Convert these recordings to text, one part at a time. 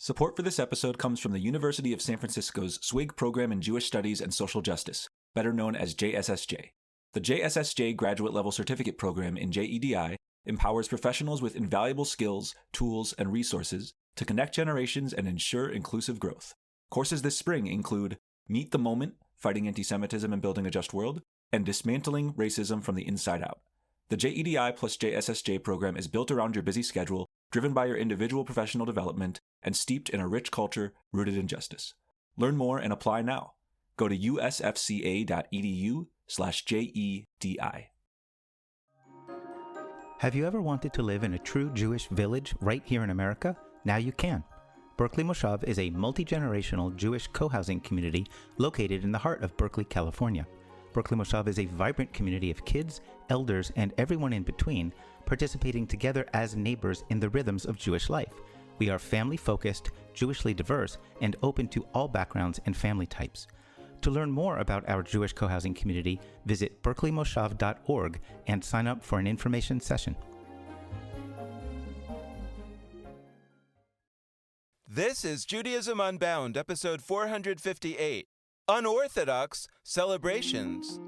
Support for this episode comes from the University of San Francisco's SWIG program in Jewish Studies and Social Justice, better known as JSSJ. The JSSJ graduate level certificate program in JEDI empowers professionals with invaluable skills, tools, and resources to connect generations and ensure inclusive growth. Courses this spring include Meet the Moment, Fighting Anti-Semitism and Building a Just World, and Dismantling Racism from the Inside Out. The JEDI plus JSSJ program is built around your busy schedule, driven by your individual professional development, and steeped in a rich culture rooted in justice. Learn more and apply now. Go to usfca.edu/JEDI. Have you ever wanted to live in a true Jewish village right here in America? Now you can. Berkeley Moshav is a multi-generational Jewish co-housing community located in the heart of Berkeley, California. Berkeley Moshav is a vibrant community of kids, elders, and everyone in between, participating together as neighbors in the rhythms of Jewish life. We are family-focused, Jewishly diverse, and open to all backgrounds and family types. To learn more about our Jewish co-housing community, visit berkeleymoshav.org and sign up for an information session. This is Judaism Unbound, episode 458, Unorthodox Celebrations.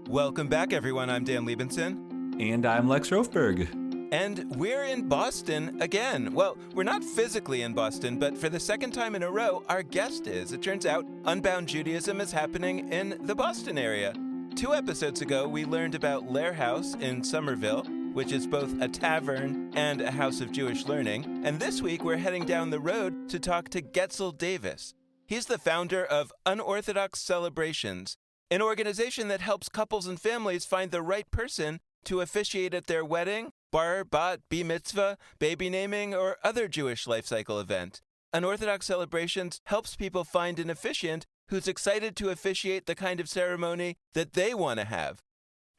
Welcome back, everyone. I'm Dan Liebenson. And I'm Lex Rofberg. And we're in Boston again. Well, we're not physically in Boston, but for the second time in a row, our guest is. It turns out Unbound Judaism is happening in the Boston area. 2 episodes ago, we learned about Lair House in Somerville, which is both a tavern and a house of Jewish learning. And this week, we're heading down the road to talk to Getzel Davis. He's the founder of Unorthodox Celebrations, an organization that helps couples and families find the right person to officiate at their wedding, bar, bat, bar mitzvah, baby naming, or other Jewish life cycle event. Unorthodox Celebrations helps people find an officiant who's excited to officiate the kind of ceremony that they want to have.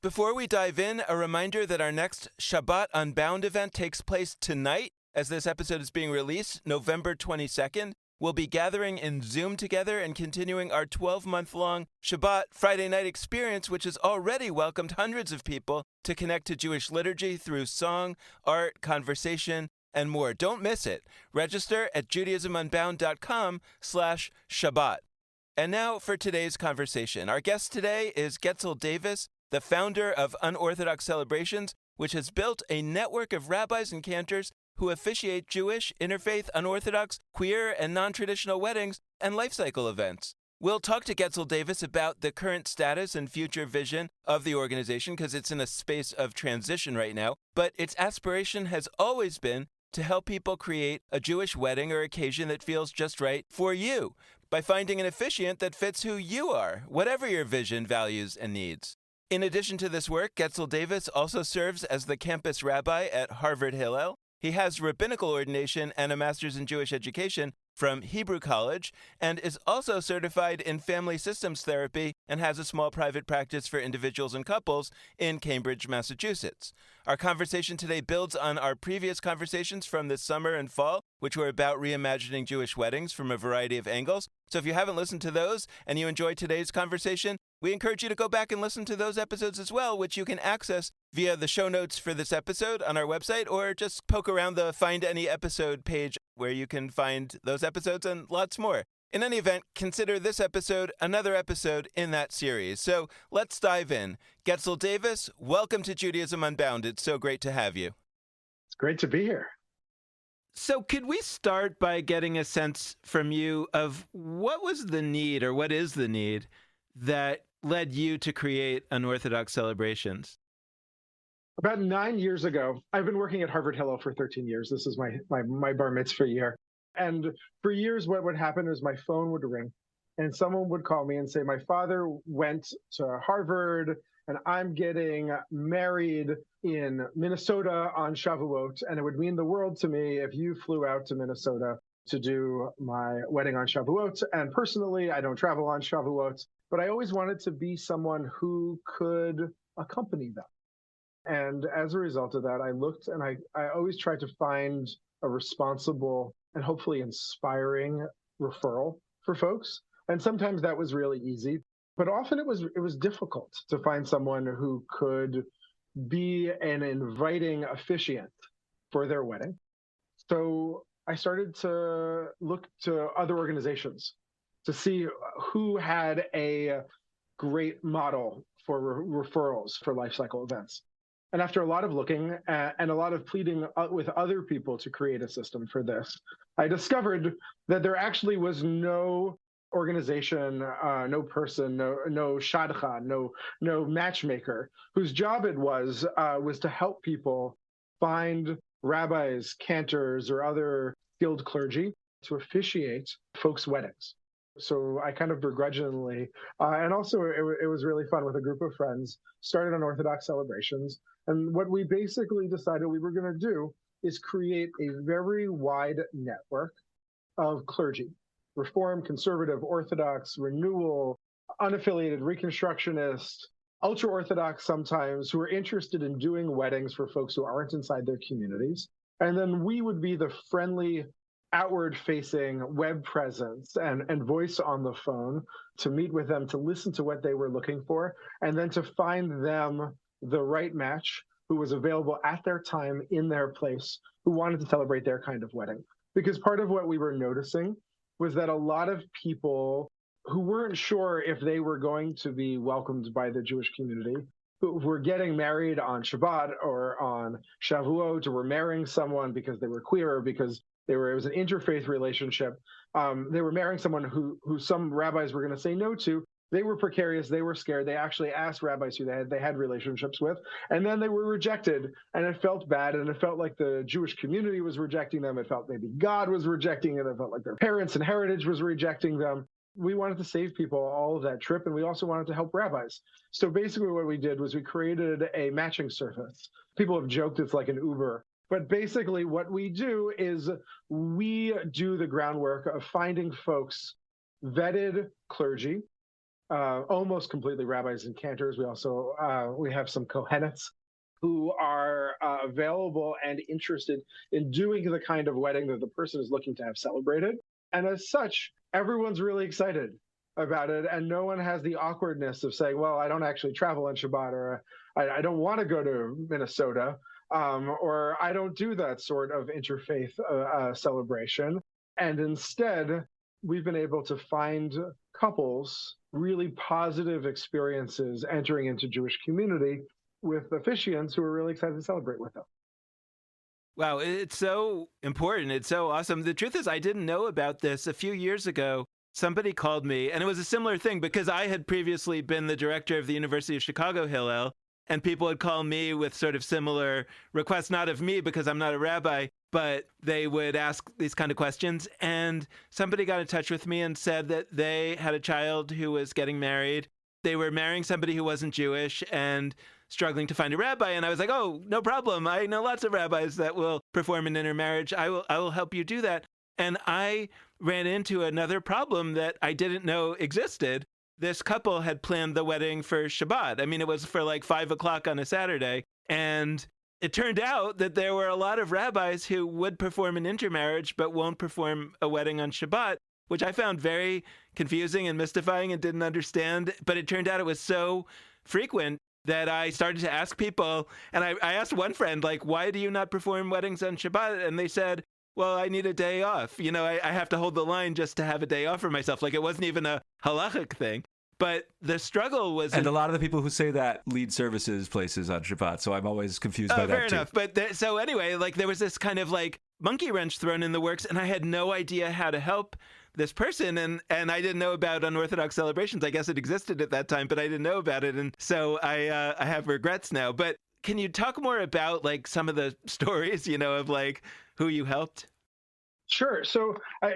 Before we dive in, a reminder that our next Shabbat Unbound event takes place tonight, as this episode is being released, November 22nd. We'll be gathering in Zoom together and continuing our 12-month-long Shabbat Friday night experience, which has already welcomed hundreds of people to connect to Jewish liturgy through song, art, conversation, and more. Don't miss it. Register at judaismunbound.com/Shabbat. And now for today's conversation. Our guest today is Getzel Davis, the founder of Unorthodox Celebrations, which has built a network of rabbis and cantors who officiate Jewish, interfaith, unorthodox, queer, and non-traditional weddings and life cycle events. We'll talk to Getzel Davis about the current status and future vision of the organization because it's in a space of transition right now, but its aspiration has always been to help people create a Jewish wedding or occasion that feels just right for you by finding an officiant that fits who you are, whatever your vision, values, and needs. In addition to this work, Getzel Davis also serves as the campus rabbi at Harvard Hillel. He has rabbinical ordination and a master's in Jewish education from Hebrew College and is also certified in family systems therapy and has a small private practice for individuals and couples in Cambridge, Massachusetts. Our conversation today builds on our previous conversations from this summer and fall, which were about reimagining Jewish weddings from a variety of angles. So if you haven't listened to those and you enjoyed today's conversation, we encourage you to go back and listen to those episodes as well, which you can access via the show notes for this episode on our website, or just poke around the Find Any Episode page where you can find those episodes and lots more. In any event, consider this episode another episode in that series. So let's dive in. Getzel Davis, welcome to Judaism Unbound. It's so great to have you. It's great to be here. So could we start by getting a sense from you of what was the need, or what is the need, that led you to create Unorthodox Celebrations? About 9 years ago, I've been working at Harvard Hillel for 13 years. This is my bar mitzvah year. And for years, what would happen is my phone would ring and someone would call me and say, my father went to Harvard and I'm getting married in Minnesota on Shavuot. And it would mean the world to me if you flew out to Minnesota to do my wedding on Shavuot. And personally, I don't travel on Shavuot, but I always wanted to be someone who could accompany them. And as a result of that, I looked and I always tried to find a responsible and hopefully inspiring referral for folks. And sometimes that was really easy, but often it was difficult to find someone who could be an inviting officiant for their wedding. So I started to look to other organizations to see who had a great model for referrals for life cycle events. And after a lot of looking and a lot of pleading with other people to create a system for this, I discovered that there actually was no organization, no person, no shadchan, no matchmaker whose job it was to help people find rabbis, cantors, or other skilled clergy to officiate folks' weddings. So I kind of begrudgingly, and also it was really fun with a group of friends, started Unorthodox celebrations. And what we basically decided we were going to do is create a very wide network of clergy, Reform, Conservative, Orthodox, Renewal, unaffiliated Reconstructionist, ultra-Orthodox sometimes, who are interested in doing weddings for folks who aren't inside their communities. And then we would be the friendly, outward-facing web presence and voice on the phone to meet with them, to listen to what they were looking for, and then to find them the right match who was available at their time in their place, who wanted to celebrate their kind of wedding. Because part of what we were noticing was that a lot of people who weren't sure if they were going to be welcomed by the Jewish community, who were getting married on Shabbat or on Shavuot, or were marrying someone because they were queer, or because it was an interfaith relationship. They were marrying someone who some rabbis were going to say no to. They were precarious. They were scared. They actually asked rabbis who they had relationships with, and then they were rejected, and it felt bad, and it felt like the Jewish community was rejecting them. It felt maybe God was rejecting them. It felt like their parents and heritage was rejecting them. We wanted to save people all of that trip, and we also wanted to help rabbis. So basically what we did was we created a matching service. People have joked it's like an Uber. But basically what we do is we do the groundwork of finding folks, vetted clergy, almost completely rabbis and cantors. We also we have some Kohenets who are available and interested in doing the kind of wedding that the person is looking to have celebrated. And as such, everyone's really excited about it, and no one has the awkwardness of saying, well, I don't actually travel on Shabbat, or I don't want to go to Minnesota, or I don't do that sort of interfaith celebration. And instead, we've been able to find couples really positive experiences entering into Jewish community with officiants who are really excited to celebrate with them. Wow, it's so important. It's so awesome. The truth is, I didn't know about this. A few years ago, somebody called me, and it was a similar thing because I had previously been the director of the University of Chicago Hillel, and people would call me with sort of similar requests, not of me because I'm not a rabbi, but they would ask these kind of questions. And somebody got in touch with me and said that they had a child who was getting married. They were marrying somebody who wasn't Jewish and struggling to find a rabbi. And I was like, oh, no problem. I know lots of rabbis that will perform an intermarriage. I will help you do that. And I ran into another problem that I didn't know existed. This couple had planned the wedding for Shabbat. I mean, it was for like 5 o'clock on a Saturday. And it turned out that there were a lot of rabbis who would perform an intermarriage but won't perform a wedding on Shabbat, which I found very confusing and mystifying and didn't understand. But it turned out it was so frequent that I started to ask people. And I asked one friend, like, why do you not perform weddings on Shabbat? And they said, well, I need a day off. You know, I have to hold the line just to have a day off for myself. Like, it wasn't even a halachic thing. But the struggle was... And a lot of the people who say that lead services places on Shabbat, so I'm always confused by that, fair too. enough. But so anyway, like, there was this kind of, like, monkey wrench thrown in the works, and I had no idea how to help this person, and I didn't know about Unorthodox celebrations. I guess it existed at that time, but I didn't know about it, and so I have regrets now. But can you talk more about, like, some of the stories, you know, of, like, who you helped? Sure. So, so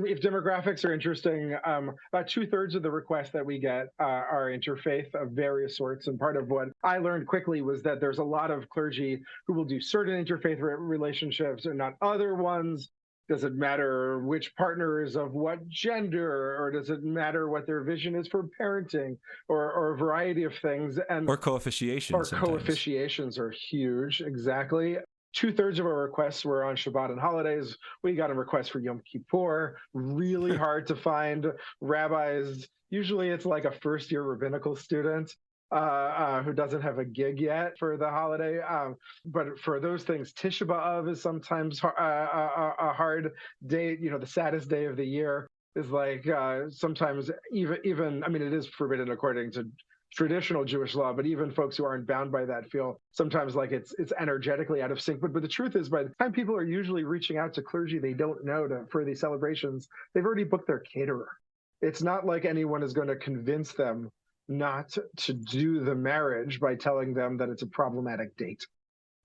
if demographics are interesting, about 2/3 of the requests that we get are interfaith of various sorts. And part of what I learned quickly was that there's a lot of clergy who will do certain interfaith relationships and not other ones. Does it matter which partner is of what gender, or does it matter what their vision is for parenting, or a variety of things? Or co-officiations. Co-officiations are huge. Exactly. 2/3 of our requests were on Shabbat and holidays. We got a request for Yom Kippur. Really hard to find rabbis. Usually it's like a first-year rabbinical student who doesn't have a gig yet for the holiday. But for those things, Tisha B'Av is sometimes a hard day. The saddest day of the year is like sometimes even I mean, it is forbidden according to traditional Jewish law, but even folks who aren't bound by that feel sometimes like it's energetically out of sync. But the truth is, by the time people are usually reaching out to clergy they don't know for these celebrations, they've already booked their caterer. It's not like anyone is going to convince them not to do the marriage by telling them that it's a problematic date.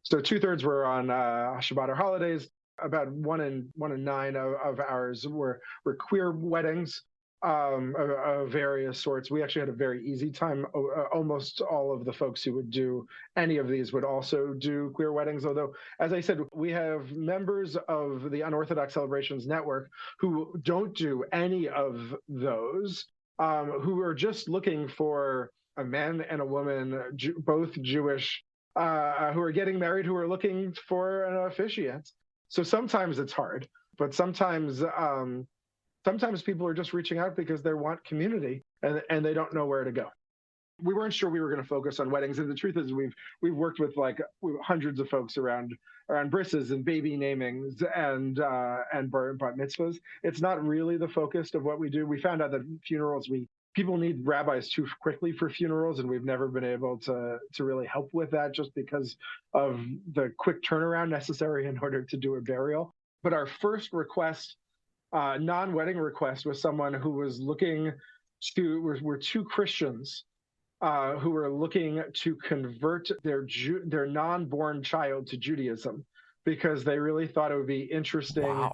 So 2/3 were on Shabbat or holidays. About one in 9 of ours were queer weddings of various sorts. We actually had a very easy time. Almost all of the folks who would do any of these would also do queer weddings. Although, as I said, we have members of the Unorthodox Celebrations Network who don't do any of those, who are just looking for a man and a woman, both Jewish, who are getting married, who are looking for an officiant. So sometimes it's hard, but sometimes people are just reaching out because they want community and they don't know where to go. We weren't sure we were going to focus on weddings, and the truth is we've worked with hundreds of folks around brisses and baby namings and bat mitzvahs. It's not really the focus of what we do. We found out that funerals, people need rabbis too quickly for funerals, and we've never been able to really help with that just because of the quick turnaround necessary in order to do a burial. But our first request, non-wedding request, was someone who was looking were two Christians who were looking to convert their non-born child to Judaism because they really thought it would be interesting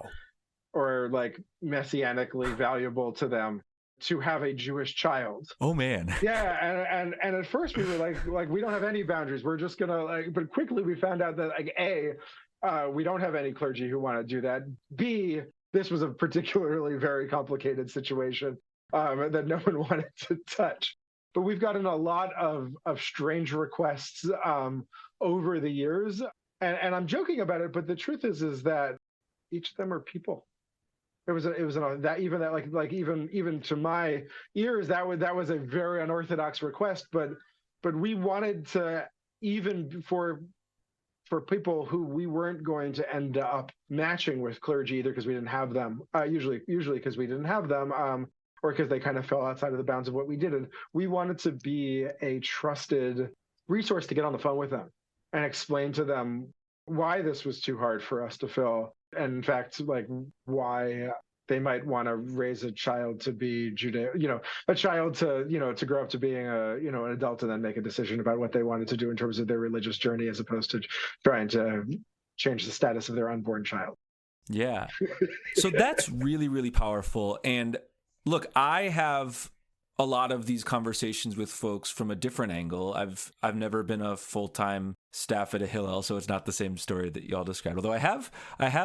or like messianically valuable to them to have a Jewish child. Oh man. Yeah, and at first we were like we don't have any boundaries. We're just gonna but quickly we found out that we don't have any clergy who want to do that. B, this was a particularly very complicated situation that no one wanted to touch. But we've gotten a lot of strange requests over the years, and I'm joking about it. But the truth is that each of them are people. Even to my ears that was a very unorthodox request. But we wanted to, even for people who we weren't going to end up matching with clergy either because we didn't have them, usually because we didn't have them, or because they kind of fell outside of the bounds of what we did. And we wanted to be a trusted resource to get on the phone with them and explain to them why this was too hard for us to fill. And in fact, like why they might want to raise a child to be a child to grow up to being an adult and then make a decision about what they wanted to do in terms of their religious journey, as opposed to trying to change the status of their unborn child. Yeah. So that's really, really powerful. And look, I have a lot of these conversations with folks from a different angle. I've never been a full-time staff at a Hillel, so it's not the same story that y'all described. Although I have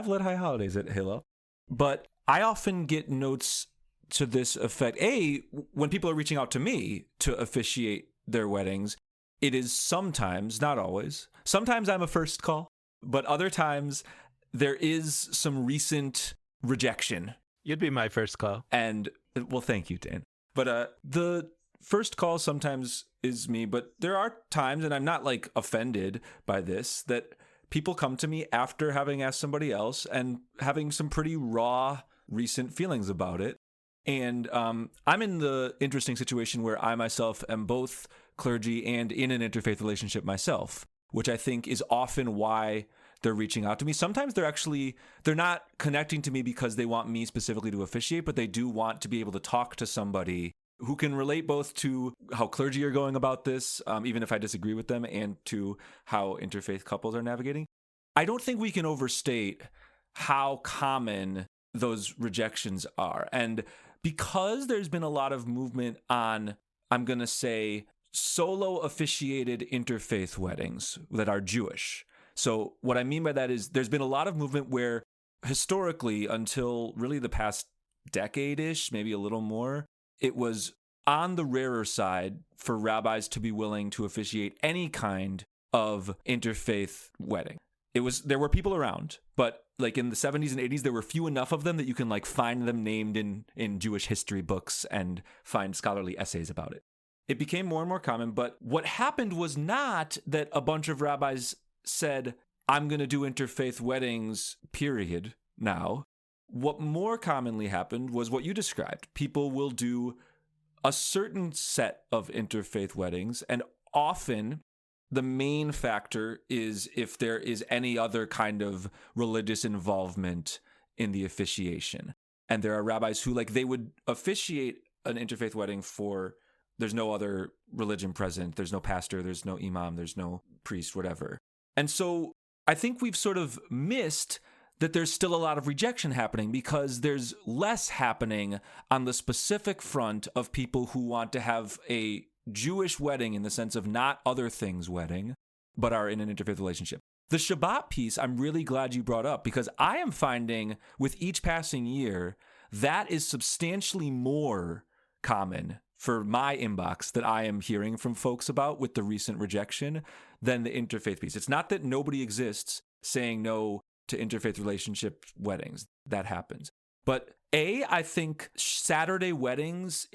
led high holidays at Hillel. But I often get notes to this effect. When people are reaching out to me to officiate their weddings, it is sometimes, not always, sometimes I'm a first call, but other times there is some recent rejection. You'd be my first call. And, well, thank you, Dan. But the first call sometimes is me, but there are times, and I'm not like offended by this, that people come to me after having asked somebody else and having some pretty raw recent feelings about it. And I'm in the interesting situation where I myself am both clergy and in an interfaith relationship myself, which I think is often why they're reaching out to me. Sometimes they're not connecting to me because they want me specifically to officiate, but they do want to be able to talk to somebody who can relate both to how clergy are going about this, even if I disagree with them, and to how interfaith couples are navigating. I don't think we can overstate how common those rejections are. And because there's been a lot of movement on, I'm going to say, solo officiated interfaith weddings that are Jewish. So what I mean by that is there's been a lot of movement where historically, until really the past decade-ish, maybe a little more, it was on the rarer side for rabbis to be willing to officiate any kind of interfaith wedding. There were people around, but like in the 70s and 80s, there were few enough of them that you can like find them named in Jewish history books and find scholarly essays about it. It became more and more common, but what happened was not that a bunch of rabbis said, I'm going to do interfaith weddings, period, now. What more commonly happened was what you described. People will do a certain set of interfaith weddings, and often the main factor is if there is any other kind of religious involvement in the officiation. And there are rabbis who, like, they would officiate an interfaith wedding for, there's no other religion present, there's no pastor, there's no imam, there's no priest, whatever. And so I think we've sort of missed that there's still a lot of rejection happening because there's less happening on the specific front of people who want to have a Jewish wedding in the sense of not other things wedding, but are in an interfaith relationship. The Shabbat piece, I'm really glad you brought up because I am finding with each passing year, that is substantially more common for my inbox that I am hearing from folks about with the recent rejection than the interfaith piece. It's not that nobody exists saying no to interfaith relationship weddings. That happens. But I think Saturday weddings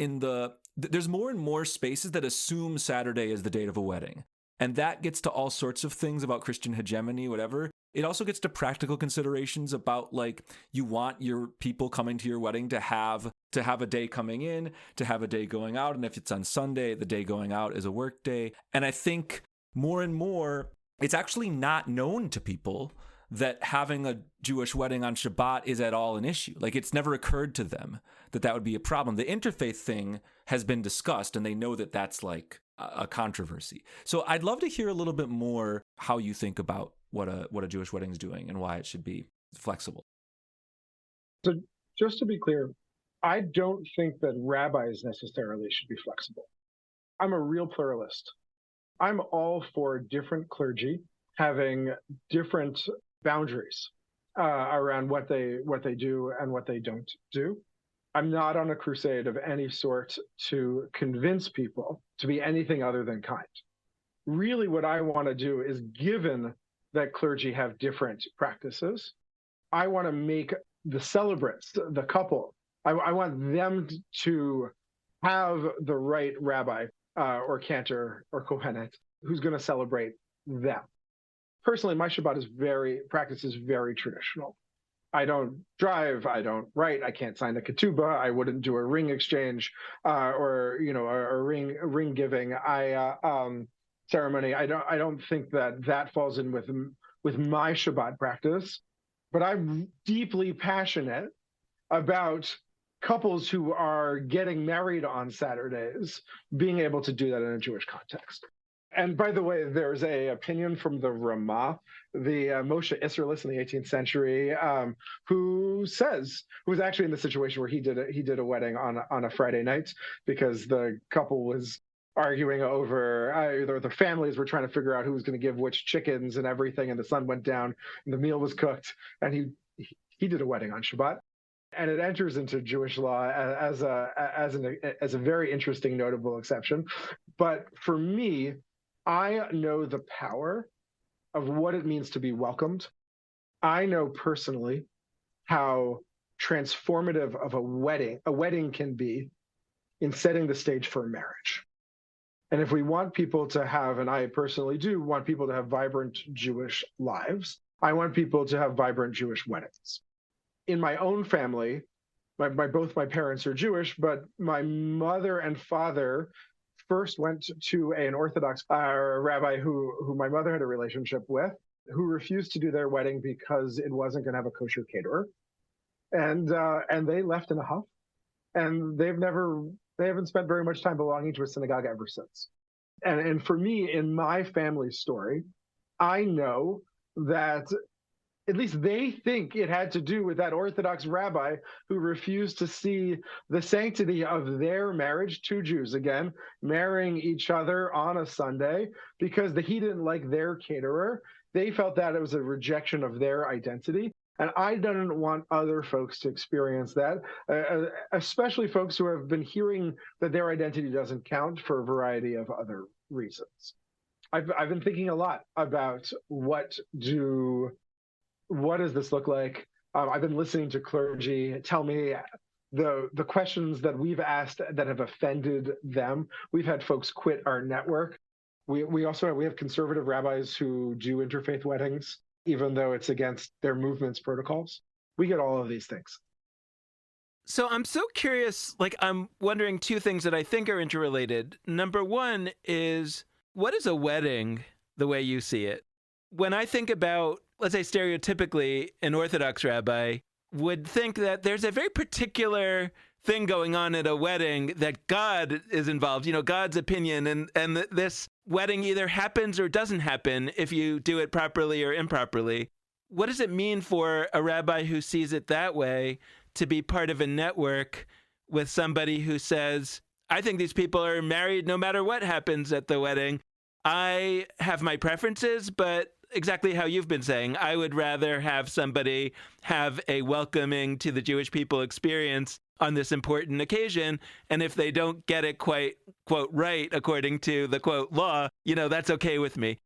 there's more and more spaces that assume Saturday is the date of a wedding. And that gets to all sorts of things about Christian hegemony, whatever. It also gets to practical considerations about, like, you want your people coming to your wedding to have a day coming in, to have a day going out. And if it's on Sunday, the day going out is a work day. And I think more and more, it's actually not known to people that having a Jewish wedding on Shabbat is at all an issue. Like, it's never occurred to them that would be a problem. The interfaith thing has been discussed, and they know that that's like a controversy. So I'd love to hear a little bit more how you think about what a Jewish wedding is doing and why it should be flexible. So just to be clear, I don't think that rabbis necessarily should be flexible. I'm a real pluralist. I'm all for different clergy having different boundaries around what they do and what they don't do. I'm not on a crusade of any sort to convince people to be anything other than kind. Really, what I want to do is, given that clergy have different practices, I want to make the celebrants, the couple, I want them to have the right rabbi or cantor or kohenet who's going to celebrate them. Personally, my Shabbat practice is very traditional. I don't drive, I don't write, I can't sign a ketubah, I wouldn't do a ring exchange or a ring giving ceremony. I don't think that falls in with my Shabbat practice, but I'm deeply passionate about couples who are getting married on Saturdays being able to do that in a Jewish context. And by the way, there's an opinion from the Ramah, the Moshe Isserles in the 18th century, who was actually in the situation where he did a wedding on a Friday night because the couple was arguing over the families were trying to figure out who was going to give which chickens and everything, and the sun went down and the meal was cooked, and he did a wedding on Shabbat. And it enters into Jewish law as a very interesting, notable exception. But for me, I know the power of what it means to be welcomed. I know personally how transformative of a wedding can be in setting the stage for a marriage. And if we want people to have, and I personally do want people to have vibrant Jewish lives, I want people to have vibrant Jewish weddings. In my own family, both my parents are Jewish, but my mother and father first went to an Orthodox rabbi who my mother had a relationship with, who refused to do their wedding because it wasn't going to have a kosher caterer, and they left in a huff, and they haven't spent very much time belonging to a synagogue ever since. And for me, in my family story, I know that at least they think it had to do with that Orthodox rabbi who refused to see the sanctity of their marriage, two Jews, again, marrying each other on a Sunday because he didn't like their caterer. They felt that it was a rejection of their identity. And I don't want other folks to experience that, especially folks who have been hearing that their identity doesn't count for a variety of other reasons. I've been thinking a lot about what does this look like? I've been listening to clergy tell me the questions that we've asked that have offended them. We've had folks quit our network. We also have conservative rabbis who do interfaith weddings, even though it's against their movement's protocols. We get all of these things. So I'm so curious, like I'm wondering two things that I think are interrelated. Number one is, what is a wedding the way you see it? When I think about, let's say stereotypically, an Orthodox rabbi would think that there's a very particular thing going on at a wedding, that God is involved, God's opinion, and this wedding either happens or doesn't happen if you do it properly or improperly. What does it mean for a rabbi who sees it that way to be part of a network with somebody who says, I think these people are married no matter what happens at the wedding? I have my preferences, but exactly how you've been saying, I would rather have somebody have a welcoming to the Jewish people experience on this important occasion. And if they don't get it quite, quote, right, according to the, quote, law, that's okay with me.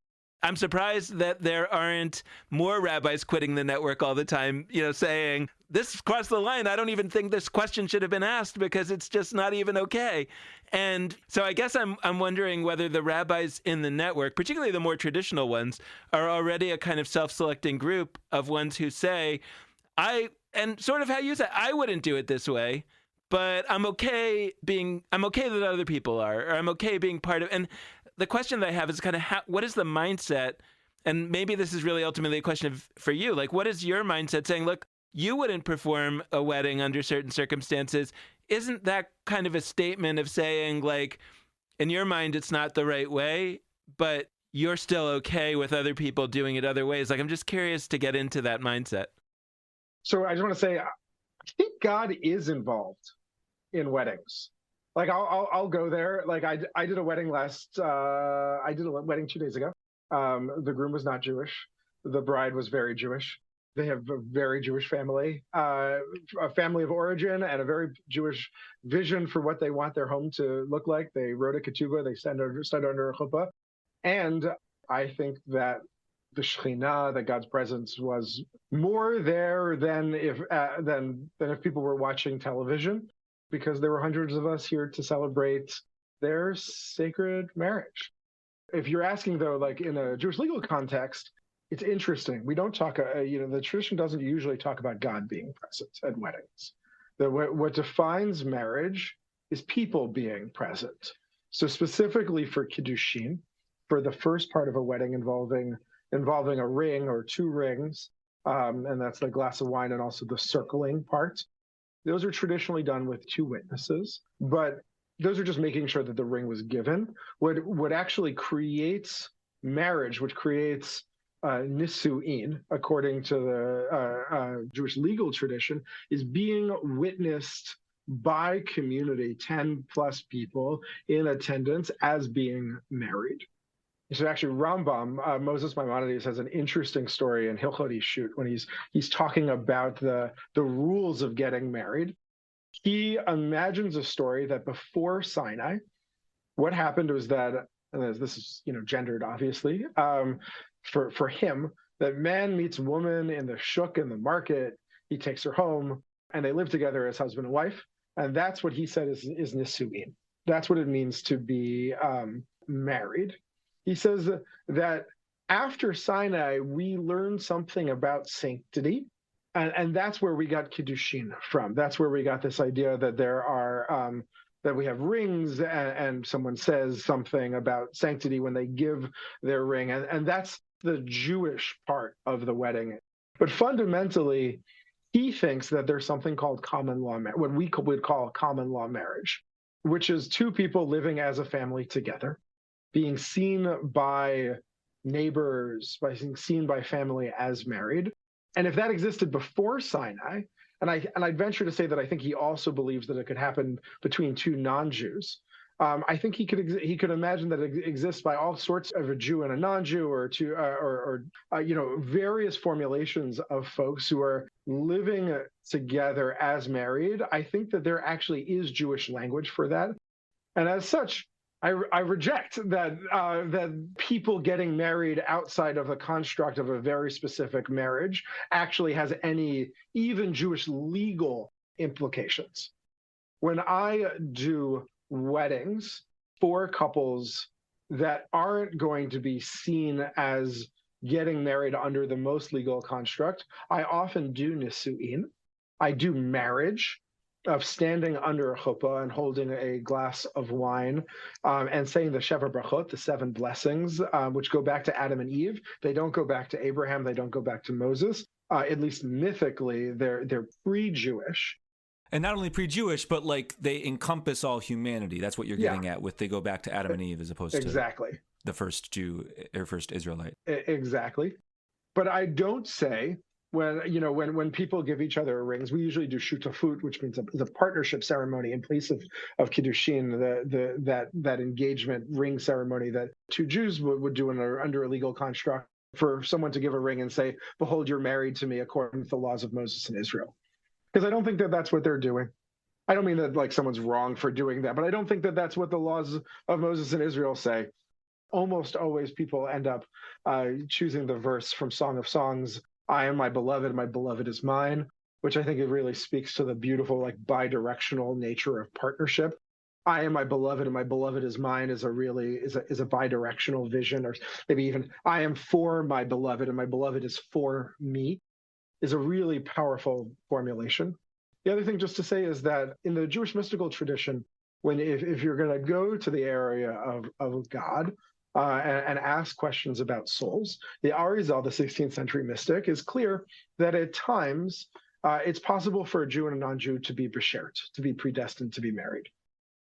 I'm surprised that there aren't more rabbis quitting the network all the time, saying, this crossed the line. I don't even think this question should have been asked because it's just not even okay. And so I guess I'm wondering whether the rabbis in the network, particularly the more traditional ones, are already a kind of self-selecting group of ones who say, and sort of how you said, I wouldn't do it this way, but I'm okay that other people are, or I'm okay being part of. And the question that I have is kind of what is the mindset? And maybe this is really ultimately a question for you. Like, what is your mindset saying, look, you wouldn't perform a wedding under certain circumstances? Isn't that kind of a statement of saying, like, in your mind, it's not the right way, but you're still okay with other people doing it other ways? Like, I'm just curious to get into that mindset. So I just want to say, I think God is involved in weddings. Like I'll go there. Like I did a wedding I did a wedding 2 days ago. The groom was not Jewish. The bride was very Jewish. They have a very Jewish family, a family of origin, and a very Jewish vision for what they want their home to look like. They wrote a ketubah. They stood under a chuppah. And I think that the Shekhinah, that God's presence, was more there than if people were watching television, because there were hundreds of us here to celebrate their sacred marriage. If you're asking, though, like in a Jewish legal context, it's interesting. We don't talk, the tradition doesn't usually talk about God being present at weddings. What defines marriage is people being present. So specifically for Kiddushin, for the first part of a wedding involving a ring or two rings, and that's the glass of wine and also the circling part, those are traditionally done with two witnesses, but those are just making sure that the ring was given. What actually creates marriage, which creates nisu'in, according to the Jewish legal tradition, is being witnessed by community, 10 plus people in attendance, as being married. So actually, Rambam, Moses Maimonides, has an interesting story in Hilchot Ishut when he's talking about the rules of getting married. He imagines a story that before Sinai, what happened was that, and this is gendered obviously, for him, that man meets woman in the shuk in the market, he takes her home, and they live together as husband and wife, and that's what he said is nisu'in. That's what it means to be married. He says that after Sinai, we learned something about sanctity, and that's where we got Kiddushin from. That's where we got this idea that there are that we have rings, and someone says something about sanctity when they give their ring, and that's the Jewish part of the wedding. But fundamentally, he thinks that there's something called common law, what we would call common law marriage, which is two people living as a family together, being seen by neighbors, being seen by family as married. And if that existed before Sinai, and I'd venture to say that I think he also believes that it could happen between two non-Jews. I think he could imagine that it exists by all sorts of a Jew and a non-Jew, or various formulations of folks who are living together as married. I think that there actually is Jewish language for that, and as such, I reject that people getting married outside of the construct of a very specific marriage actually has any even Jewish legal implications. When I do weddings for couples that aren't going to be seen as getting married under the most legal construct, I often do nisu'in. I do marriage of standing under a chuppah and holding a glass of wine and saying the Sheva Brachot, the seven blessings, which go back to Adam and Eve. They don't go back to Abraham. They don't go back to Moses. At least mythically, they're pre-Jewish. And not only pre-Jewish, but like they encompass all humanity. That's what you're getting at with they go back to Adam and Eve as opposed exactly. to the first Jew or first Israelite. Exactly. But I don't say when people give each other rings, we usually do shutafut, which means a partnership ceremony in place of kiddushin, that engagement ring ceremony that two Jews would do under a legal construct for someone to give a ring and say, "Behold, you're married to me according to the laws of Moses and Israel." Because I don't think that that's what they're doing. I don't mean that like someone's wrong for doing that, but I don't think that that's what the laws of Moses and Israel say. Almost always people end up choosing the verse from Song of Songs, "I am my beloved is mine," which I think it really speaks to the beautiful, like, bi-directional nature of partnership. "I am my beloved and my beloved is mine" is a bi-directional vision, or maybe even "I am for my beloved and my beloved is for me" is a really powerful formulation. The other thing just to say is that in the Jewish mystical tradition, if you're going to go to the area of God and ask questions about souls, the Arizal, the 16th century mystic, is clear that at times it's possible for a Jew and a non-Jew to be beshert, to be predestined to be married.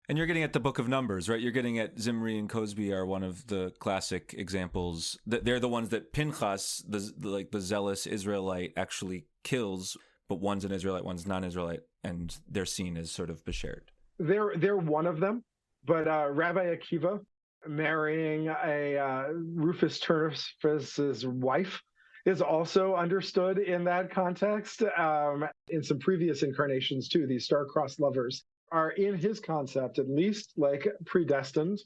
And you're getting at the Book of Numbers, right? You're getting at Zimri and Cosby are one of the classic examples. They're the ones that Pinchas, the zealous Israelite, actually kills, but one's an Israelite, one's non-Israelite, and they're seen as sort of beshert. They're one of them, but Rabbi Akiva marrying a Rufus Turnus's wife is also understood in that context. In some previous incarnations too, these star-crossed lovers are in his concept at least like predestined,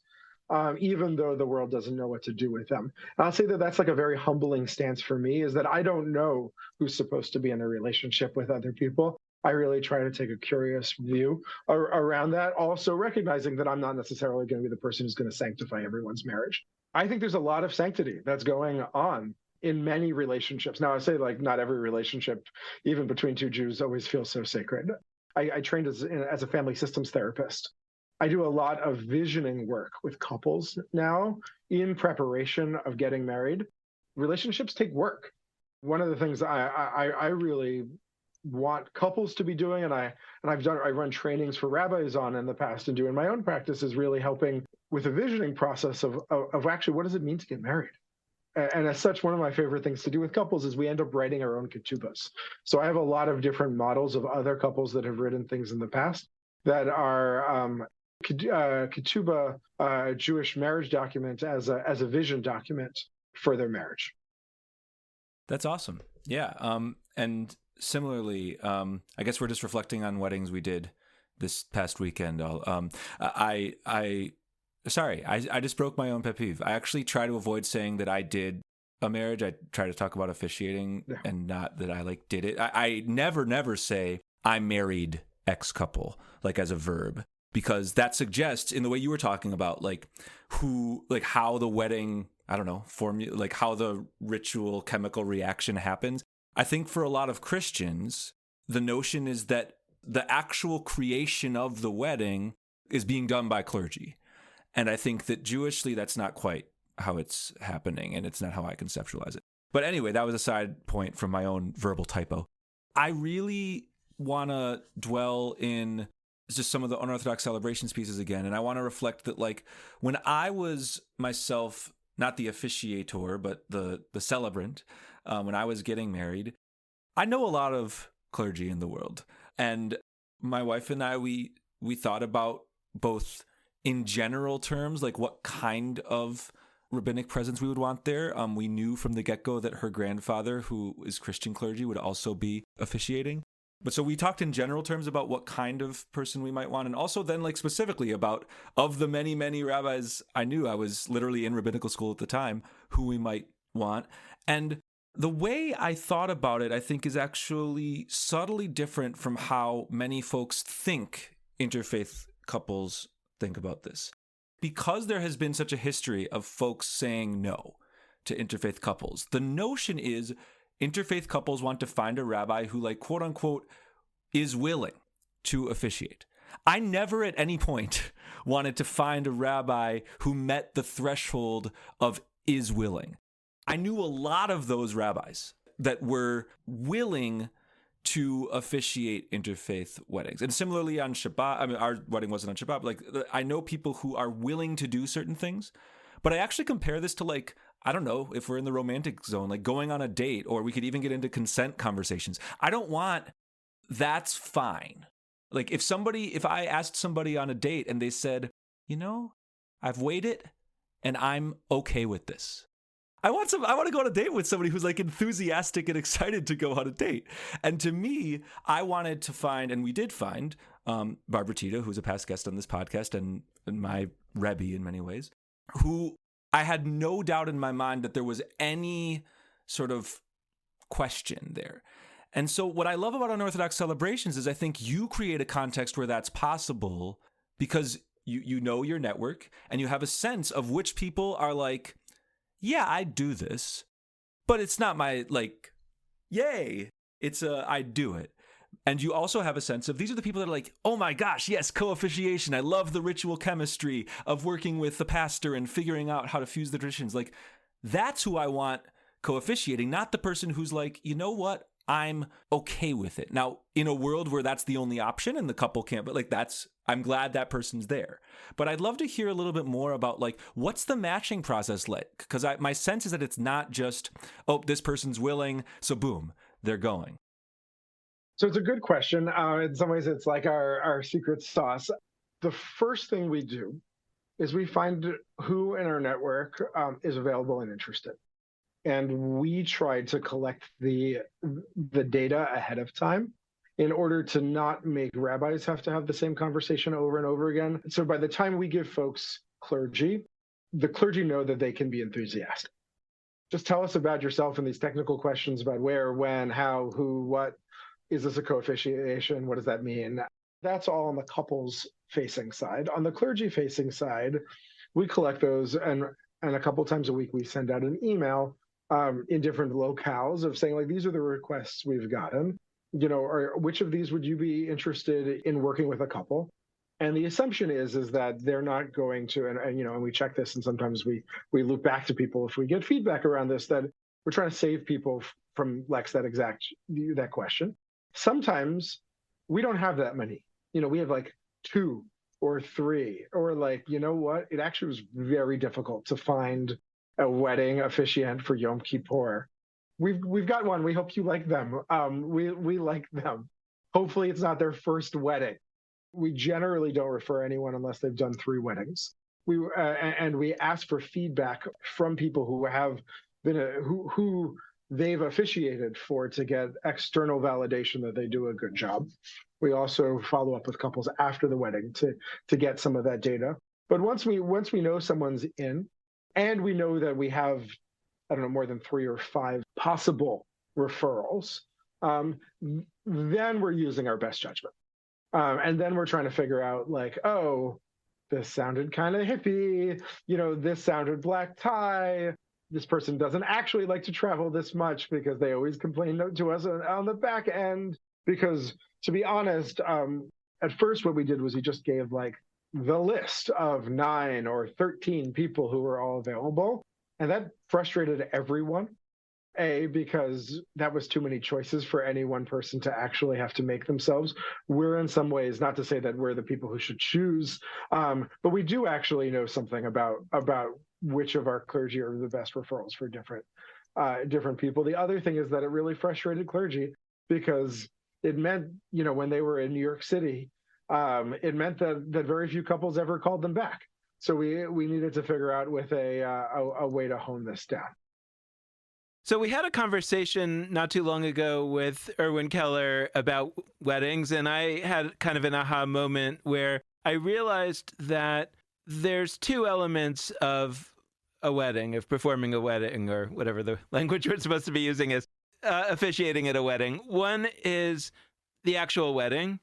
even though the world doesn't know what to do with them. And I'll say that that's like a very humbling stance for me, is that I don't know who's supposed to be in a relationship with other people. I really try to take a curious view around that, also recognizing that I'm not necessarily going to be the person who's going to sanctify everyone's marriage. I think there's a lot of sanctity that's going on in many relationships. Now, I say like not every relationship, even between two Jews, always feels so sacred. I trained as a family systems therapist. I do a lot of visioning work with couples now in preparation of getting married. Relationships take work. One of the things I really want couples to be doing, and I run trainings for rabbis on in the past and do in my own practice, is really helping with the visioning process of actually what does it mean to get married. And as such, one of my favorite things to do with couples is we end up writing our own ketubas. So I have a lot of different models of other couples that have written things in the past that are ketuba, Jewish marriage document as a vision document for their marriage. That's awesome. Yeah. And similarly, I guess we're just reflecting on weddings we did this past weekend. I just broke my own pet peeve. I actually try to avoid saying that I did a marriage. I try to talk about officiating and not that I like did it. I never say I married X couple, like as a verb, because that suggests in the way you were talking about, like how the wedding, I don't know, like how the ritual chemical reaction happens. I think for a lot of Christians, the notion is that the actual creation of the wedding is being done by clergy. And I think that Jewishly, that's not quite how it's happening, and it's not how I conceptualize it. But anyway, that was a side point from my own verbal typo. I really want to dwell in just some of the unorthodox celebrations pieces again, and I want to reflect that, like, when I was myself, not the officiator, but the celebrant, when I was getting married, I know a lot of clergy in the world. And my wife and I, we thought about both in general terms, like what kind of rabbinic presence we would want there. We knew from the get-go that her grandfather, who is Christian clergy, would also be officiating. But so we talked in general terms about what kind of person we might want, and also then like specifically about, of the many, many rabbis I knew, I was literally in rabbinical school at the time, who we might want. And the way I thought about it, I think, is actually subtly different from how many folks think interfaith couples think about this. Because there has been such a history of folks saying no to interfaith couples, the notion is interfaith couples want to find a rabbi who, like, quote unquote, is willing to officiate. I never at any point wanted to find a rabbi who met the threshold of is willing. I knew a lot of those rabbis that were willing to officiate interfaith weddings. And similarly on Shabbat, I mean, our wedding wasn't on Shabbat, but like, I know people who are willing to do certain things. But I actually compare this to, like, I don't know, if we're in the romantic zone, like going on a date, or we could even get into consent conversations. I don't want, that's fine. Like if I asked somebody on a date and they said, you know, I've waited and I'm okay with this. I want to go on a date with somebody who's like enthusiastic and excited to go on a date. And to me, I wanted to find, and we did find, Barbara Tito, who's a past guest on this podcast and my Rebbe in many ways, who I had no doubt in my mind that there was any sort of question there. And so what I love about Unorthodox Celebrations is I think you create a context where that's possible because you know your network and you have a sense of which people are like, yeah, I do this, but it's not my, like, yay, it's I do it. And you also have a sense of these are the people that are like, oh my gosh, yes, co-officiation. I love the ritual chemistry of working with the pastor and figuring out how to fuse the traditions. Like, that's who I want co-officiating, not the person who's like, you know what? I'm okay with it. Now, in a world where that's the only option and the couple can't, but like I'm glad that person's there. But I'd love to hear a little bit more about like, what's the matching process like? Because my sense is that it's not just, oh, this person's willing, so boom, they're going. So it's a good question. In some ways, it's like our secret sauce. The first thing we do is we find who in our network is available and interested. And we try to collect the data ahead of time in order to not make rabbis have to have the same conversation over and over again. So by the time we give folks clergy, the clergy know that they can be enthusiastic. Just tell us about yourself and these technical questions about where, when, how, who, what. Is this a co-officiation? What does that mean? That's all on the couples facing side. On the clergy facing side, we collect those and a couple times a week we send out an email in different locales of saying, like, these are the requests we've gotten, you know, or which of these would you be interested in working with a couple? And the assumption is that they're not going to, and you know, and we check this, and sometimes we loop back to people if we get feedback around this, that we're trying to save people from that question. Sometimes we don't have that many. You know, we have like 2 or 3, or like, you know what? It actually was very difficult to find a wedding officiant for Yom Kippur. We've got one. We hope you like them. We like them. Hopefully it's not their first wedding. We generally don't refer anyone unless they've done 3 weddings. And we ask for feedback from people who have been who they've officiated for to get external validation that they do a good job. We also follow up with couples after the wedding to get some of that data. But once we know someone's in, and we know that we have, I don't know, more than 3 or 5 possible referrals, then we're using our best judgment. And then we're trying to figure out, like, oh, this sounded kind of hippie, you know, this sounded black tie. This person doesn't actually like to travel this much because they always complain to us on the back end. Because to be honest, at first what we did was we just gave like the list of 9 or 13 people who were all available. And that frustrated everyone. Because that was too many choices for any one person to actually have to make themselves. We're in some ways, not to say that we're the people who should choose, but we do actually know something about which of our clergy are the best referrals for different people. The other thing is that it really frustrated clergy because it meant, you know, when they were in New York City, it meant that very few couples ever called them back. So we needed to figure out with a way to hone this down. So we had a conversation not too long ago with Erwin Keller about weddings, and I had kind of an aha moment where I realized that there's 2 elements of a wedding, of performing a wedding, or whatever the language we're supposed to be using is, officiating at a wedding. One is the actual wedding,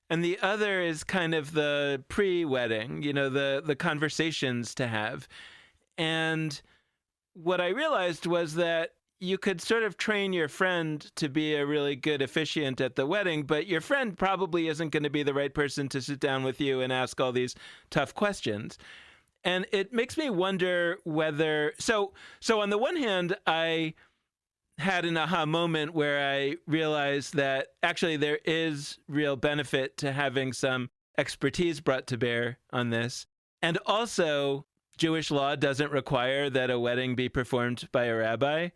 and the other is kind of the pre-wedding, the conversations to have. And what I realized was that you could sort of train your friend to be a really good officiant at the wedding, but your friend probably isn't going to be the right person to sit down with you and ask all these tough questions. And it makes me wonder whether so on the one hand, I had an aha moment where I realized that actually there is real benefit to having some expertise brought to bear on this. And also, Jewish law doesn't require that a wedding be performed by a rabbi.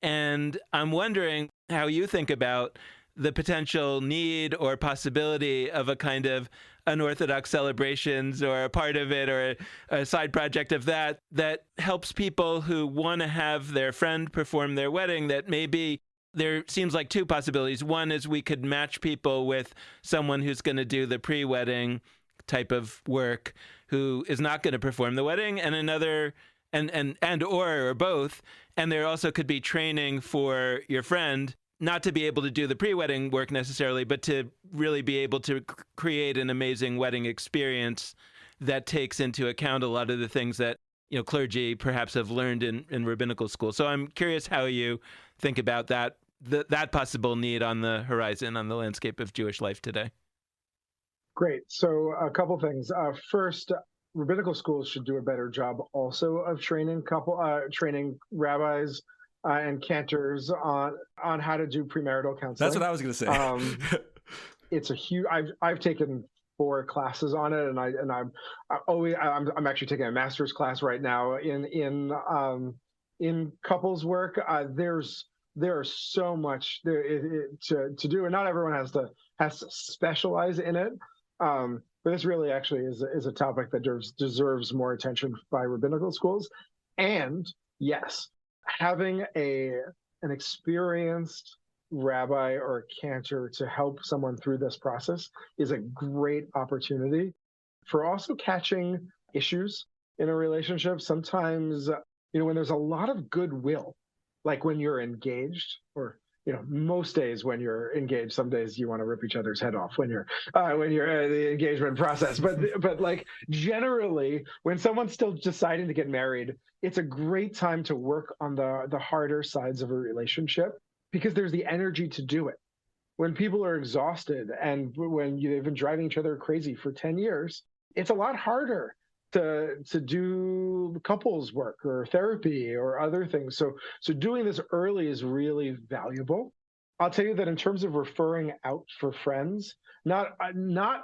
And I'm wondering how you think about the potential need or possibility of a kind of unorthodox celebrations or a part of it or a side project of that helps people who want to have their friend perform their wedding, that maybe there seems like two possibilities. One is we could match people with someone who's going to do the pre-wedding type of work who is not going to perform the wedding, and another or both. And there also could be training for your friend, not to be able to do the pre-wedding work necessarily, but to really be able to create an amazing wedding experience that takes into account a lot of the things that clergy perhaps have learned in rabbinical school. So I'm curious how you think about that possible need on the horizon, on the landscape of Jewish life today. Great. So a couple things. First, rabbinical schools should do a better job also of training rabbis and cantors on how to do premarital counseling. That's what I was going to say. It's a huge. I've taken 4 classes on it, and I'm actually taking a master's class right now in couples work. There's so much there to do, and not everyone has to specialize in it. But this really actually is a topic that deserves more attention by rabbinical schools. And yes, having an experienced rabbi or cantor to help someone through this process is a great opportunity for also catching issues in a relationship. Sometimes, when there's a lot of goodwill, like when you're engaged, or most days when you're engaged, some days you want to rip each other's head off when you're in the engagement process. But like generally, when someone's still deciding to get married, it's a great time to work on the harder sides of a relationship, because there's the energy to do it. When people are exhausted and when they've been driving each other crazy for 10 years, it's a lot harder to do couples work or therapy or other things. So doing this early is really valuable. I'll tell you that in terms of referring out for friends, not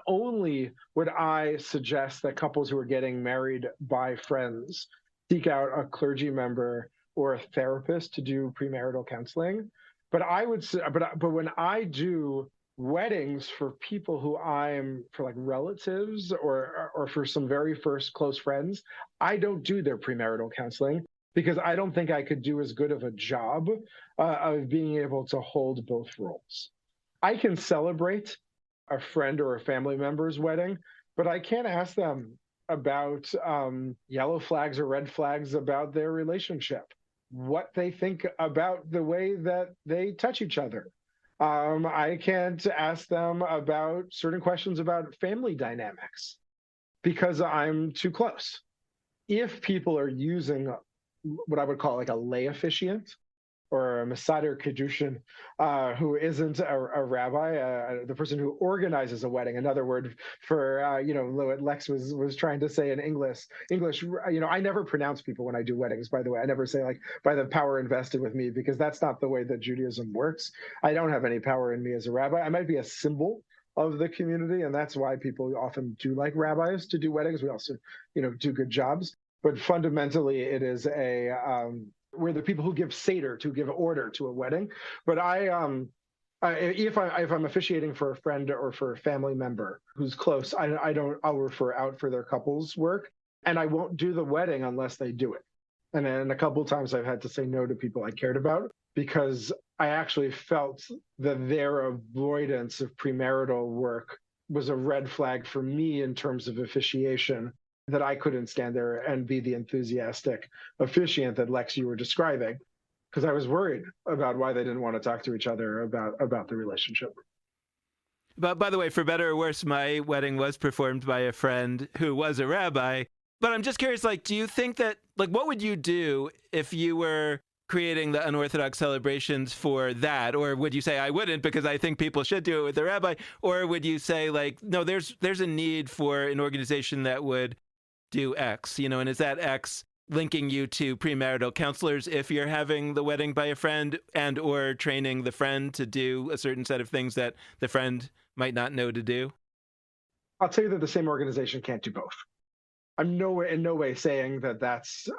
only would I suggest that couples who are getting married by friends seek out a clergy member or a therapist to do premarital counseling, but I would say, but when I do weddings for people who for like relatives or for some very first close friends, I don't do their premarital counseling, because I don't think I could do as good of a job of being able to hold both roles. I can celebrate a friend or a family member's wedding, but I can't ask them about yellow flags or red flags about their relationship, what they think about the way that they touch each other. I can't ask them about certain questions about family dynamics because I'm too close. If people are using what I would call like a lay officiant or a Masader Kedushin, who isn't a rabbi, the person who organizes a wedding, another word for, what Lex was trying to say in English, I never pronounce people when I do weddings, by the way. I never say like, by the power invested with me, because that's not the way that Judaism works. I don't have any power in me as a rabbi. I might be a symbol of the community, and that's why people often do like rabbis to do weddings. We also, do good jobs. But fundamentally, it is we're the people who give seder, to give order to a wedding. But if I'm officiating for a friend or for a family member who's close, I'll refer out for their couples work, and I won't do the wedding unless they do it. And then a couple of times I've had to say no to people I cared about, because I actually felt that their avoidance of premarital work was a red flag for me in terms of officiation, that I couldn't stand there and be the enthusiastic officiant that Lex, you were describing, because I was worried about why they didn't want to talk to each other about the relationship. But by the way, for better or worse, my wedding was performed by a friend who was a rabbi. But I'm just curious, like, do you think that, like, what would you do if you were creating the unorthodox celebrations for that? Or would you say, I wouldn't because I think people should do it with a rabbi? Or would you say, like, no, there's a need for an organization that would do X, and is that X linking you to premarital counselors if you're having the wedding by a friend, and or training the friend to do a certain set of things that the friend might not know to do? I'll tell you that the same organization can't do both. I'm in no way saying that that's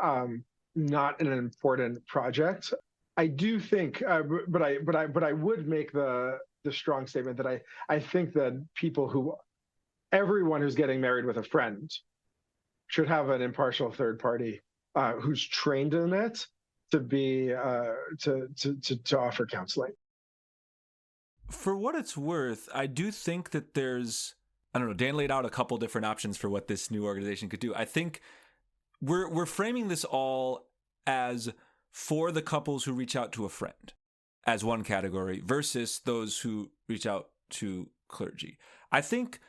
not an important project. I do think, but I would make the strong statement that I think that everyone who's getting married with a friend should have an impartial third party who's trained in it to be to offer counseling. For what it's worth, I do think that I don't know, Dan laid out a couple different options for what this new organization could do. I think we're framing this all as for the couples who reach out to a friend as one category versus those who reach out to clergy. I think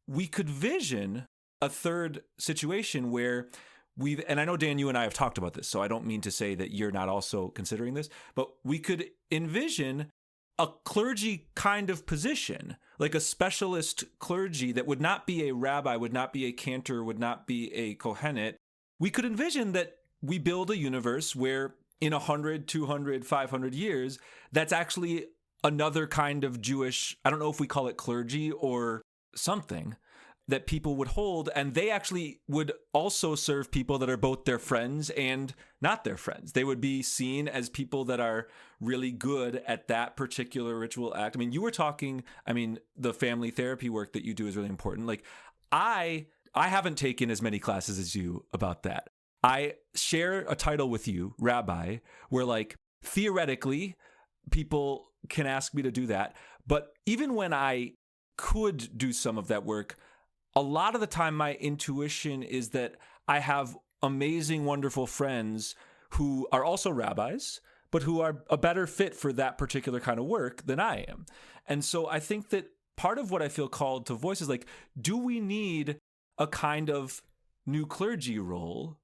we could vision a third situation where and I know, Dan, you and I have talked about this, so I don't mean to say that you're not also considering this, but we could envision a clergy kind of position, like a specialist clergy that would not be a rabbi, would not be a cantor, would not be a kohenet. We could envision that we build a universe where in 100, 200, 500 years, that's actually another kind of Jewish, I don't know if we call it clergy or something, that people would hold, and they actually would also serve people that are both their friends and not their friends. They would be seen as people that are really good at that particular ritual act. I mean, you were talking, the family therapy work that you do is really important. Like, I haven't taken as many classes as you about that. I share a title with you, rabbi, where, like, theoretically people can ask me to do that. But even when I could do some of that work, a lot of the time my intuition is that I have amazing, wonderful friends who are also rabbis, but who are a better fit for that particular kind of work than I am. And so I think that part of what I feel called to voice is, like, do we need a kind of new clergy role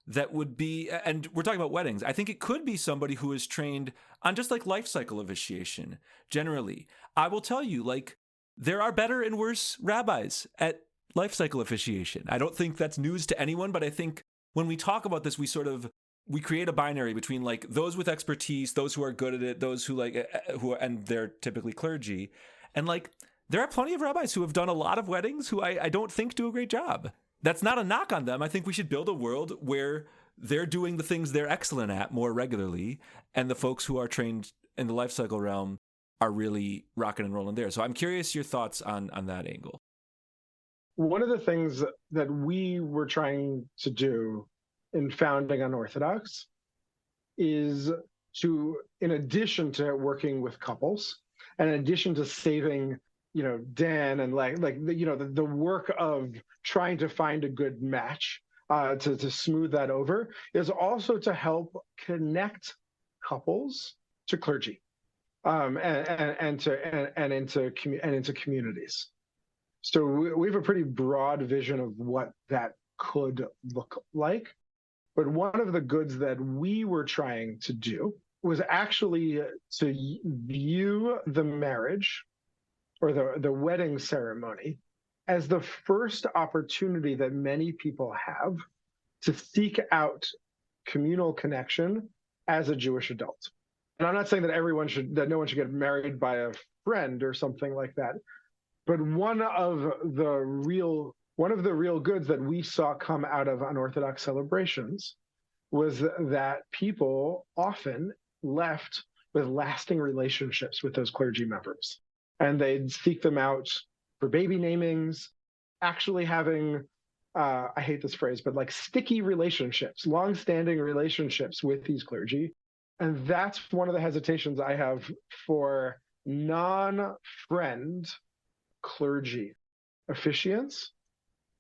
that would be, and we're talking about weddings, I think it could be somebody who is trained on just like life cycle officiation generally. I will tell you, like, there are better and worse rabbis at life cycle officiation. I don't think that's news to anyone, but I think when we talk about this, we create a binary between, like, those with expertise, those who are good at it, those who and they're typically clergy. And, like, there are plenty of rabbis who have done a lot of weddings who I don't think do a great job. That's not a knock on them. I think we should build a world where they're doing the things they're excellent at more regularly, and the folks who are trained in the life cycle realm are really rocking and rolling there. So I'm curious your thoughts on that angle. One of the things that we were trying to do in founding Unorthodox is to, in addition to working with couples, and in addition to saving, Dan and the work of trying to find a good match to smooth that over, is also to help connect couples to clergy and into communities. So we have a pretty broad vision of what that could look like. But one of the goods that we were trying to do was actually to view the marriage or the wedding ceremony as the first opportunity that many people have to seek out communal connection as a Jewish adult. And I'm not saying that no one should get married by a friend or something like that. But one of the real goods that we saw come out of Unorthodox celebrations was that people often left with lasting relationships with those clergy members. And they'd seek them out for baby namings, actually having, I hate this phrase, but like sticky relationships, long-standing relationships with these clergy. And that's one of the hesitations I have for non-friend clergy officiants.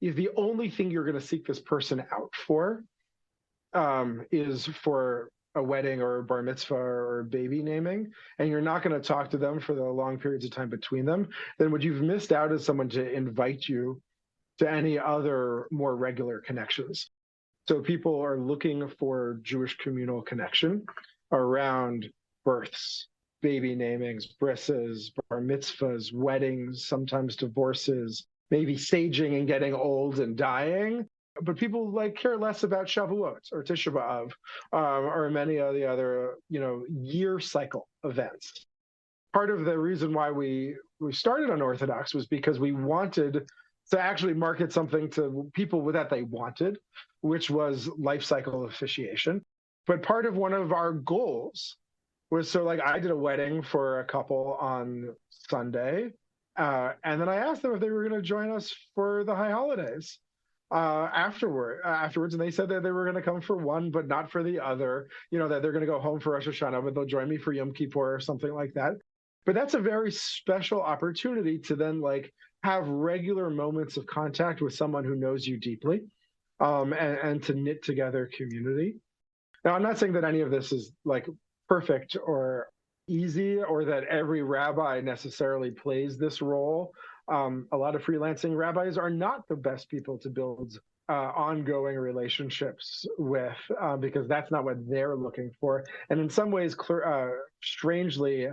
If the only thing you're going to seek this person out for is for a wedding or a bar mitzvah or a baby naming, and you're not going to talk to them for the long periods of time between them, then what you've missed out is someone to invite you to any other more regular connections. So people are looking for Jewish communal connection around births, baby namings, brises, bar mitzvahs, weddings, sometimes divorces, maybe saging and getting old and dying. But people care less about Shavuot or Tisha B'Av or many of the other, year cycle events. Part of the reason why we started Unorthodox was because we wanted to actually market something to people that they wanted, which was life cycle officiation. But part of one of our goals was I did a wedding for a couple on Sunday, and then I asked them if they were going to join us for the high holidays afterwards, and they said that they were going to come for one, but not for the other. That they're going to go home for Rosh Hashanah, but they'll join me for Yom Kippur or something like that. But that's a very special opportunity to then have regular moments of contact with someone who knows you deeply, and to knit together community. Now, I'm not saying that any of this is perfect or easy, or that every rabbi necessarily plays this role. A lot of freelancing rabbis are not the best people to build ongoing relationships with, because that's not what they're looking for. And in some ways, strangely,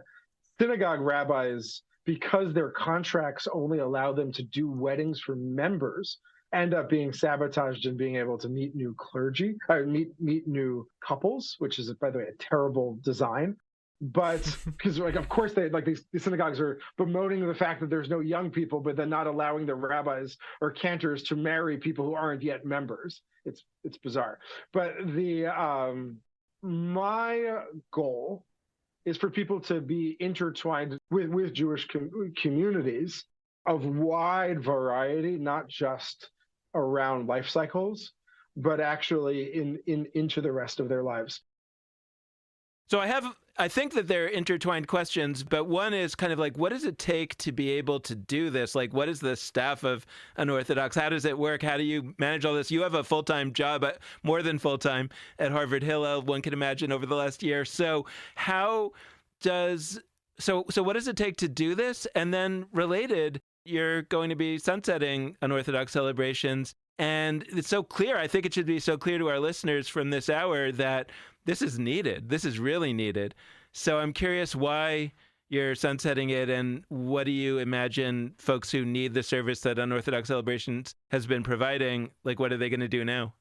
synagogue rabbis, because their contracts only allow them to do weddings for members, end up being sabotaged in being able to meet new clergy, meet new couples, which is, by the way, a terrible design. But because of course these synagogues are bemoaning the fact that there's no young people, but then not allowing the rabbis or cantors to marry people who aren't yet members. It's bizarre. But my goal is for people to be intertwined with Jewish communities of wide variety, not just around life cycles, but actually into the rest of their lives. So I think that they're intertwined questions, but one is kind of what does it take to be able to do this? What is the staff of Unorthodox? How does it work? How do you manage all this? You have a full-time job, more than full-time, at Harvard Hillel, one can imagine, over the last year. So what does it take to do this? And then related, you're going to be sunsetting Unorthodox celebrations. And it's so clear, I think it should be so clear to our listeners from this hour that this is needed. This is really needed. So I'm curious why you're sunsetting it, and what do you imagine folks who need the service that Unorthodox Celebrations has been providing, what are they going to do now?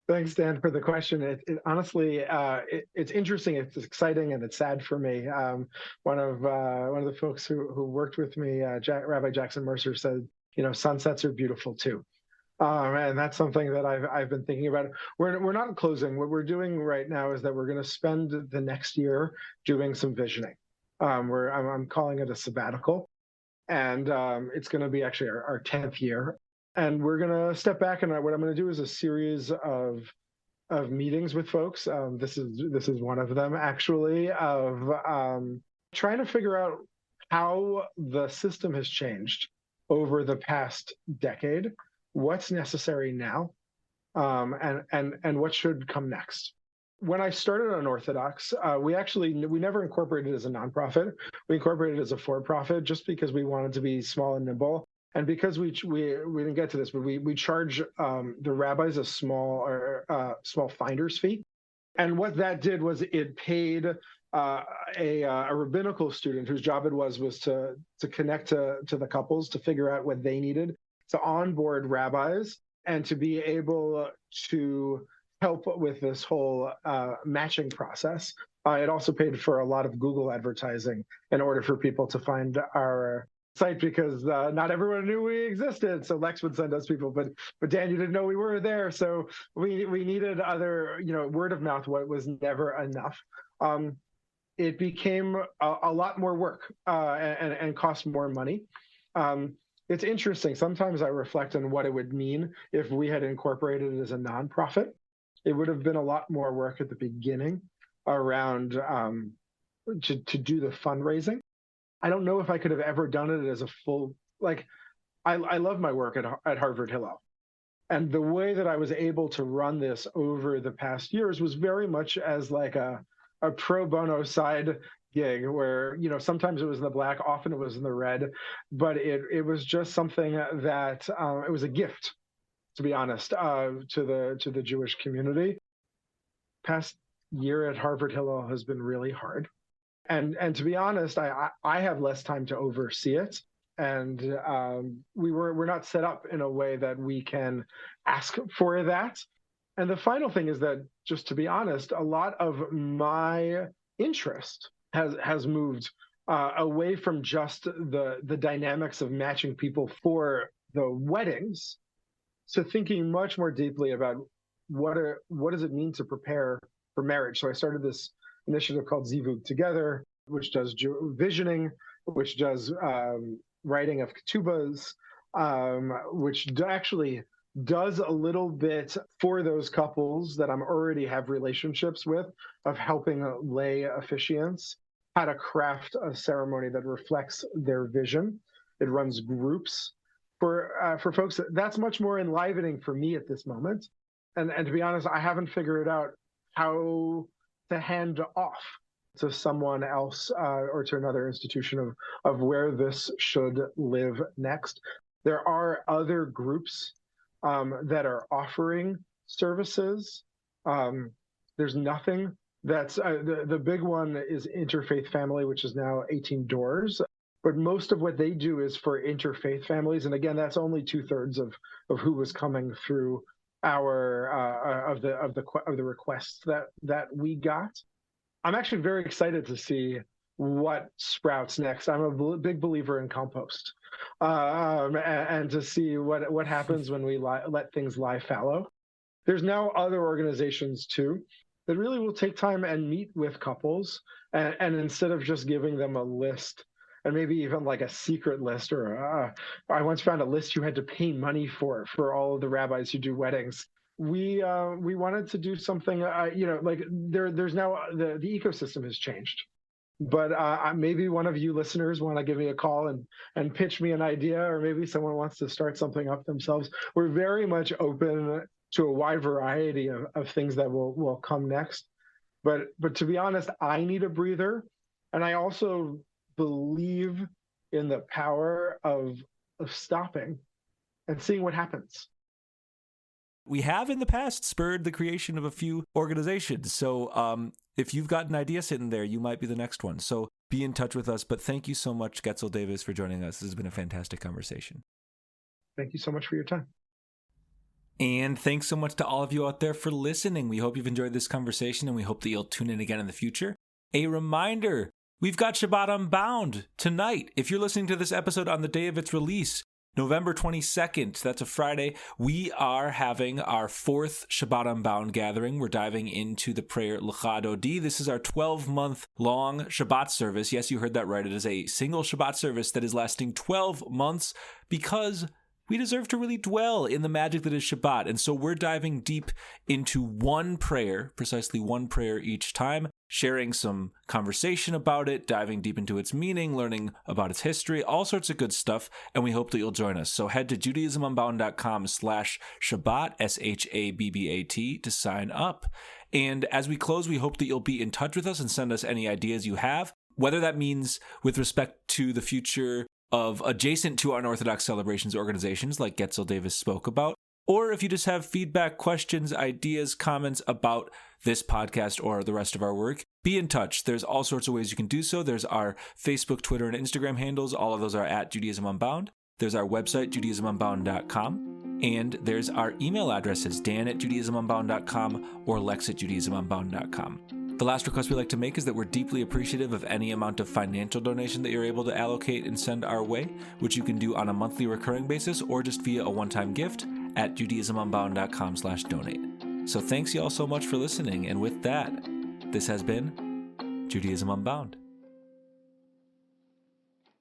Thanks, Dan, for the question. Honestly, it's interesting, it's exciting, and it's sad for me. One of the folks who worked with me, Rabbi Jackson Mercer, said, sunsets are beautiful too. And that's something that I've been thinking about. We're not closing. What we're doing right now is that we're going to spend the next year doing some visioning. I'm calling it a sabbatical, and it's going to be actually our 10th year. And we're going to step back, and what I'm going to do is a series of meetings with folks. This is one of them, actually, of trying to figure out how the system has changed over the past decade. What's necessary now, and what should come next. When I started Unorthodox, we never incorporated as a nonprofit. We incorporated as a for-profit just because we wanted to be small and nimble, and because we didn't get to this, but we charge the rabbis a small finder's fee, and what that did was it paid a rabbinical student whose job it was to connect to the couples, to figure out what they needed, to onboard rabbis, and to be able to help with this whole matching process. It also paid for a lot of Google advertising in order for people to find our site, because not everyone knew we existed. So Lex would send us people, but Dan, you didn't know we were there. So we needed other, word of mouth. What was never enough. It became a lot more work and cost more money. It's interesting. Sometimes I reflect on what it would mean if we had incorporated it as a nonprofit. It would have been a lot more work at the beginning around to do the fundraising. I don't know if I could have ever done it as a full, I love my work at Harvard Hillel. And the way that I was able to run this over the past years was very much as like a pro bono side gig where, sometimes it was in the black, often it was in the red, but it was just something that it was a gift, to be honest, to the Jewish community. Past year at Harvard Hillel has been really hard. And to be honest, I have less time to oversee it. And we're not set up in a way that we can ask for that. And the final thing is that, just to be honest, a lot of my interest has moved away from just the dynamics of matching people for the weddings to thinking much more deeply about what does it mean to prepare for marriage. So I started this initiative called Zivug Together, which does visioning, which does writing of ketubas, which actually does a little bit for those couples that I'm already have relationships with, of helping lay officiants how to craft a ceremony that reflects their vision. It runs groups for folks. That's much more enlivening for me at this moment. And to be honest, I haven't figured out how to hand off to someone else or to another institution of where this should live next. There are other groups that are offering services. There's nothing that's the big one is Interfaith Family, which is now 18 Doors. But most of what they do is for interfaith families, and again, that's only 2/3 of who was coming through our of the requests that we got. I'm actually very excited to see what sprouts next. I'm a big believer in compost, and to see what happens when we let things lie fallow. There's now other organizations too that really will take time and meet with couples, and instead of just giving them a list, and maybe even like a secret list, or I once found a list you had to pay money for all of the rabbis who do weddings. We wanted to do something, like there's now the ecosystem has changed. But maybe one of you listeners want to give me a call and pitch me an idea, or maybe someone wants to start something up themselves. We're very much open to a wide variety of things that will come next. But to be honest, I need a breather, and I also believe in the power of stopping and seeing what happens. We have in the past spurred the creation of a few organizations. So if you've got an idea sitting there, you might be the next one. So be in touch with us. But thank you so much, Getzel Davis, for joining us. This has been a fantastic conversation. Thank you so much for your time. And thanks so much to all of you out there for listening. We hope you've enjoyed this conversation, and we hope that you'll tune in again in the future. A reminder, we've got Shabbat Unbound tonight. If you're listening to this episode on the day of its release, November 22nd, that's a Friday, we are having our 4th Shabbat Unbound gathering. We're diving into the prayer L'cha Dodi. This is our 12-month-long Shabbat service. Yes, you heard that right. It is a single Shabbat service that is lasting 12 months because we deserve to really dwell in the magic that is Shabbat. And so we're diving deep into one prayer, precisely one prayer each time, sharing some conversation about it, diving deep into its meaning, learning about its history, all sorts of good stuff. And we hope that you'll join us. So head to judaismunbound.com/Shabbat, SHABBAT, to sign up. And as we close, we hope that you'll be in touch with us and send us any ideas you have, whether that means with respect to the future of adjacent to Unorthodox celebrations organizations like Getzel Davis spoke about, or if you just have feedback, questions, ideas, comments about this podcast or the rest of our work, be in touch. There's all sorts of ways you can do so. There's our Facebook, Twitter, and Instagram handles. All of those are at Judaism Unbound. There's our website, judaismunbound.com. And there's our email addresses, dan@judaismunbound.com or lex@judaismunbound.com. The last request we like to make is that we're deeply appreciative of any amount of financial donation that you're able to allocate and send our way, which you can do on a monthly recurring basis or just via a one-time gift at judaismunbound.com/donate. So thanks y'all so much for listening. And with that, this has been Judaism Unbound.